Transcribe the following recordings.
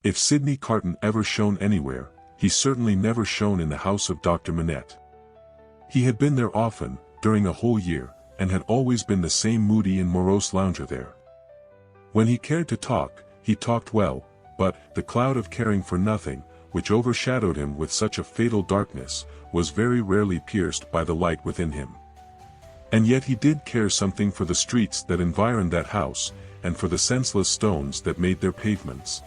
If Sidney Carton ever shone anywhere, he certainly never shone in the house of Dr. Manette. He had been there often, during a whole year, and had always been the same moody and morose lounger there. When he cared to talk, he talked well, but the cloud of caring for nothing, which overshadowed him with such a fatal darkness, was very rarely pierced by the light within him. And yet he did care something for the streets that environed that house, and for the senseless stones that made their pavements.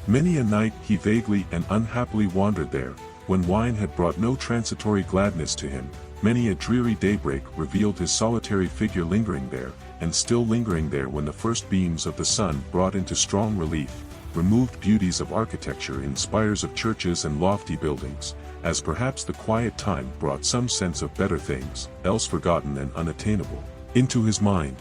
Many a night he vaguely and unhappily wandered there, when wine had brought no transitory gladness to him. Many a dreary daybreak revealed his solitary figure lingering there, and still lingering there when the first beams of the sun brought into strong relief removed beauties of architecture in spires of churches and lofty buildings, as perhaps the quiet time brought some sense of better things, else forgotten and unattainable, into his mind.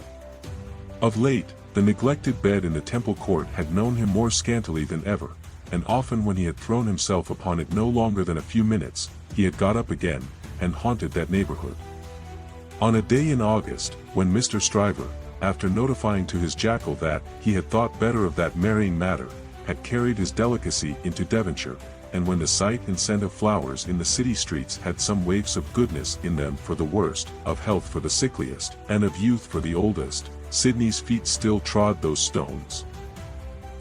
Of late, the neglected bed in the Temple Court had known him more scantily than ever, and often when he had thrown himself upon it no longer than a few minutes, he had got up again, and haunted that neighborhood. On a day in August, when Mr. Stryver, after notifying to his jackal that he had thought better of that marrying matter, had carried his delicacy into Devonshire, and when the sight and scent of flowers in the city streets had some waifs of goodness in them for the worst, of health for the sickliest, and of youth for the oldest, Sidney's feet still trod those stones.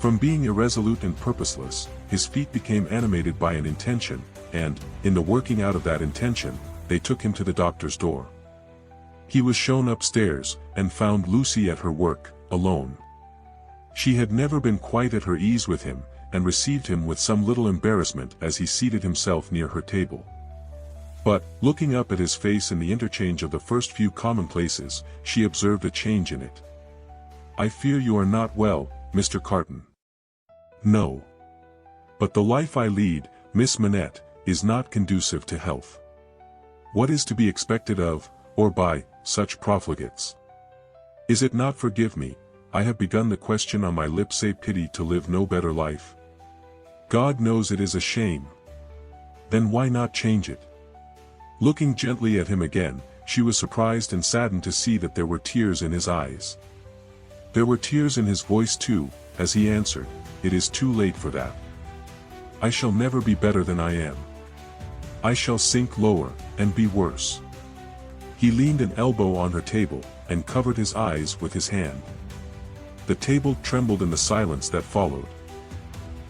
From being irresolute and purposeless, his feet became animated by an intention, and, in the working out of that intention, they took him to the doctor's door. He was shown upstairs, and found Lucy at her work, alone. She had never been quite at her ease with him, and received him with some little embarrassment as he seated himself near her table. But, looking up at his face in the interchange of the first few commonplaces, she observed a change in it. "I fear you are not well, Mr. Carton." "No. But the life I lead, Miss Manette, is not conducive to health. What is to be expected of, or by, such profligates? Is it not forgive me, I have begun the question on my lips, say pity to live no better life? God knows it is a shame. Then why not change it?" Looking gently at him again, she was surprised and saddened to see that there were tears in his eyes. There were tears in his voice too, as he answered, "It is too late for that. I shall never be better than I am. I shall sink lower, and be worse." He leaned an elbow on her table, and covered his eyes with his hand. The table trembled in the silence that followed.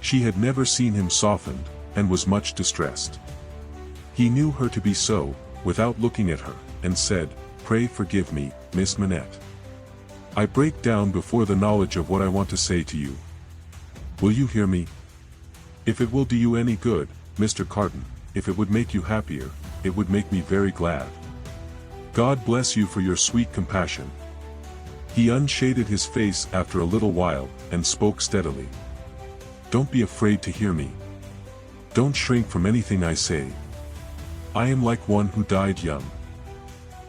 She had never seen him softened, and was much distressed. He knew her to be so, without looking at her, and said, "Pray forgive me, Miss Manette. I break down before the knowledge of what I want to say to you. Will you hear me? If it will do you any good, Mr. Carton, if it would make you happier, it would make me very glad. God bless you for your sweet compassion." He unshaded his face after a little while, and spoke steadily. "Don't be afraid to hear me. Don't shrink from anything I say. I am like one who died young.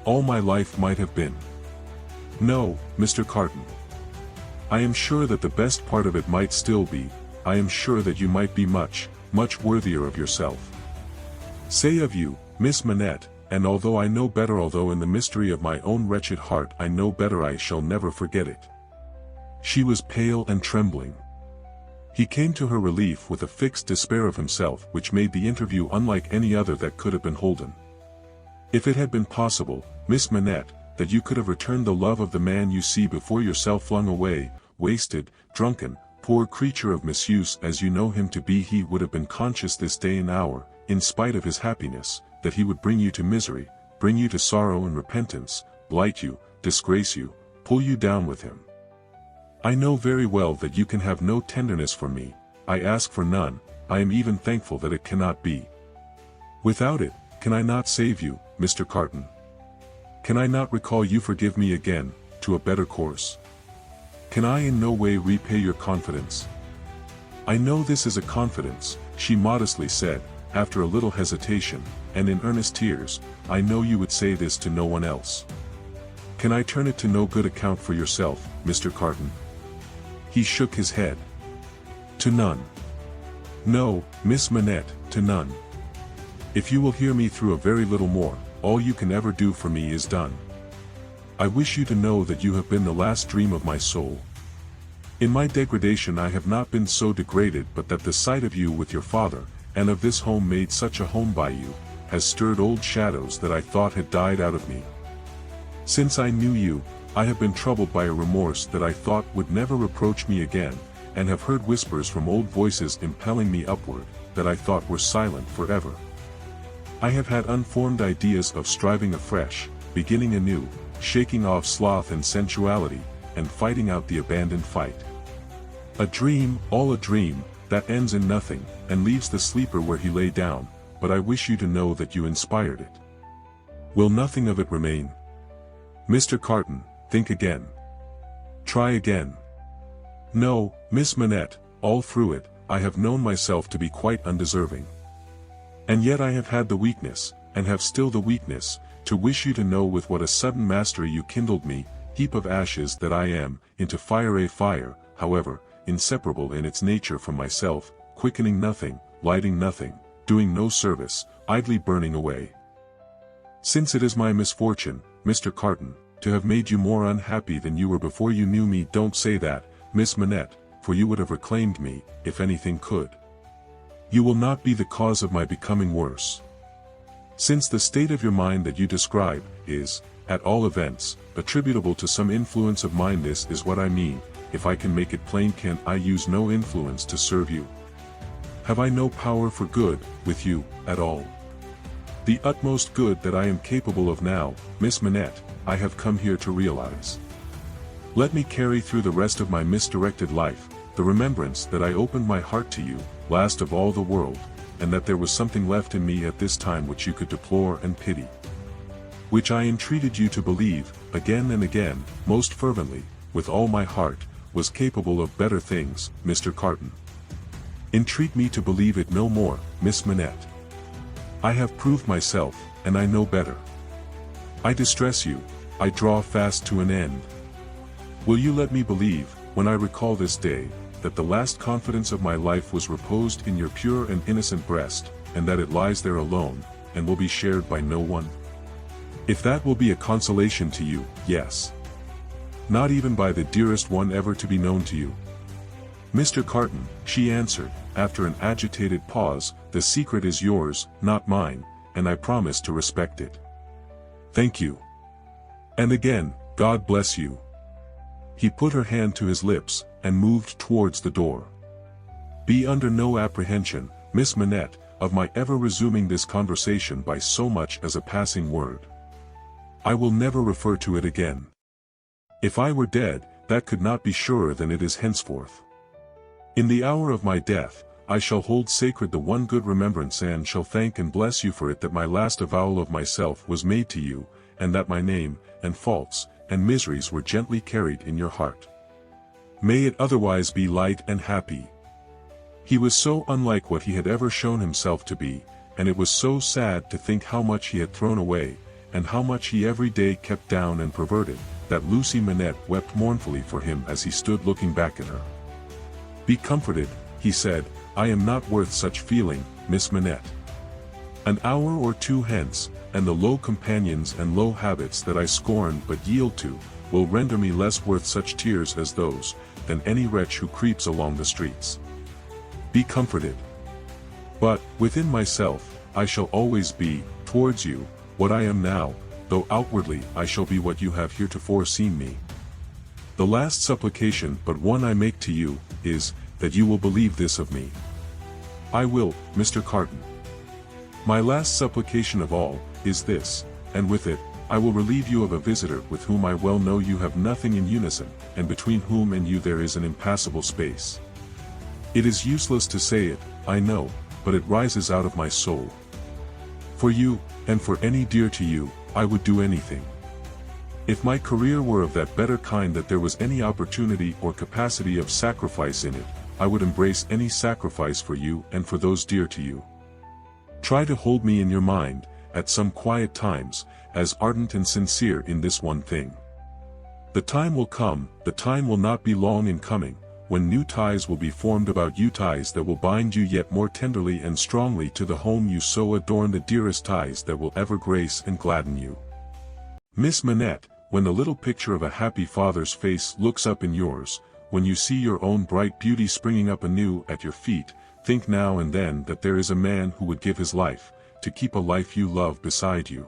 All my life might have been. No, Mr. Carton. I am sure that the best part of it might still be. I am sure that you might be much, much worthier of yourself. Say of you, Miss Manette, and although I know better, although in the mystery of my own wretched heart I know better, I shall never forget it." She was pale and trembling. He came to her relief with a fixed despair of himself which made the interview unlike any other that could have been holden. "If it had been possible, Miss Manette, that you could have returned the love of the man you see before yourself flung away, wasted, drunken, poor creature of misuse as you know him to be, he would have been conscious this day and hour, in spite of his happiness, that he would bring you to misery, bring you to sorrow and repentance, blight you, disgrace you, pull you down with him. I know very well that you can have no tenderness for me, I ask for none, I am even thankful that it cannot be. Without it, can I not save you, Mr. Carton? Can I not recall you, forgive me again, to a better course? Can I in no way repay your confidence? I know this is a confidence," she modestly said, after a little hesitation, and in earnest tears, "I know you would say this to no one else. Can I turn it to no good account for yourself, Mr. Carton?" He shook his head. "To none. No, Miss Manette, to none. If you will hear me through a very little more, all you can ever do for me is done. I wish you to know that you have been the last dream of my soul. In my degradation I have not been so degraded but that the sight of you with your father, and of this home made such a home by you, has stirred old shadows that I thought had died out of me. Since I knew you, I have been troubled by a remorse that I thought would never reproach me again, and have heard whispers from old voices impelling me upward, that I thought were silent forever. I have had unformed ideas of striving afresh, beginning anew, shaking off sloth and sensuality, and fighting out the abandoned fight. A dream, all a dream, that ends in nothing, and leaves the sleeper where he lay down, but I wish you to know that you inspired it. Will nothing of it remain? Mr. Carton, think again. Try again. No, Miss Manette, all through it, I have known myself to be quite undeserving. And yet I have had the weakness, and have still the weakness, to wish you to know with what a sudden mastery you kindled me, heap of ashes that I am, into fire, a fire, however, inseparable in its nature from myself, quickening nothing, lighting nothing, doing no service, idly burning away. Since it is my misfortune, Mr. Carton, to have made you more unhappy than you were before you knew me, don't say that, Miss Manette, for you would have reclaimed me, if anything could. You will not be the cause of my becoming worse. Since the state of your mind that you describe, is, at all events, attributable to some influence of mine, this is what I mean, if I can make it plain, can I use no influence to serve you? Have I no power for good, with you, at all? The utmost good that I am capable of now, Miss Manette, I have come here to realize. Let me carry through the rest of my misdirected life, the remembrance that I opened my heart to you, last of all the world, and that there was something left in me at this time which you could deplore and pity. Which I entreated you to believe, again and again, most fervently, with all my heart, was capable of better things, Mr. Carton. Entreat me to believe it no more, Miss Manette. I have proved myself, and I know better. I distress you, I draw fast to an end. Will you let me believe, when I recall this day, that the last confidence of my life was reposed in your pure and innocent breast, and that it lies there alone, and will be shared by no one? If that will be a consolation to you, yes. Not even by the dearest one ever to be known to you. Mr. Carton, she answered, after an agitated pause, the secret is yours, not mine, and I promise to respect it. Thank you. And again, God bless you. He put her hand to his lips, and moved towards the door. Be under no apprehension, Miss Manette, of my ever resuming this conversation by so much as a passing word. I will never refer to it again. If I were dead, that could not be surer than it is henceforth. In the hour of my death, I shall hold sacred the one good remembrance, and shall thank and bless you for it, that my last avowal of myself was made to you, and that my name, and faults, and miseries were gently carried in your heart. May it otherwise be light and happy. He was so unlike what he had ever shown himself to be, and it was so sad to think how much he had thrown away, and how much he every day kept down and perverted, that Lucy Manette wept mournfully for him as he stood looking back at her. Be comforted, he said, I am not worth such feeling, Miss Manette. An hour or two hence, and the low companions and low habits that I scorn but yield to, will render me less worth such tears as those, than any wretch who creeps along the streets. Be comforted. But, within myself, I shall always be, towards you, what I am now, though outwardly I shall be what you have heretofore seen me. The last supplication but one I make to you, is, that you will believe this of me. I will, Mr. Carton. My last supplication of all, is this, and with it, I will relieve you of a visitor with whom I well know you have nothing in unison, and between whom and you there is an impassable space. It is useless to say it, I know, but it rises out of my soul. For you, and for any dear to you, I would do anything. If my career were of that better kind that there was any opportunity or capacity of sacrifice in it, I would embrace any sacrifice for you and for those dear to you. Try to hold me in your mind, at some quiet times, as ardent and sincere in this one thing. The time will come, the time will not be long in coming, when new ties will be formed about you, ties that will bind you yet more tenderly and strongly to the home you so adorn, the dearest ties that will ever grace and gladden you. Miss Manette, when the little picture of a happy father's face looks up in yours, when you see your own bright beauty springing up anew at your feet, think now and then that there is a man who would give his life, to keep a life you love beside you.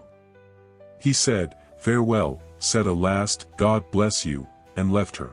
He said, "Farewell," said a last, "God bless you," and left her.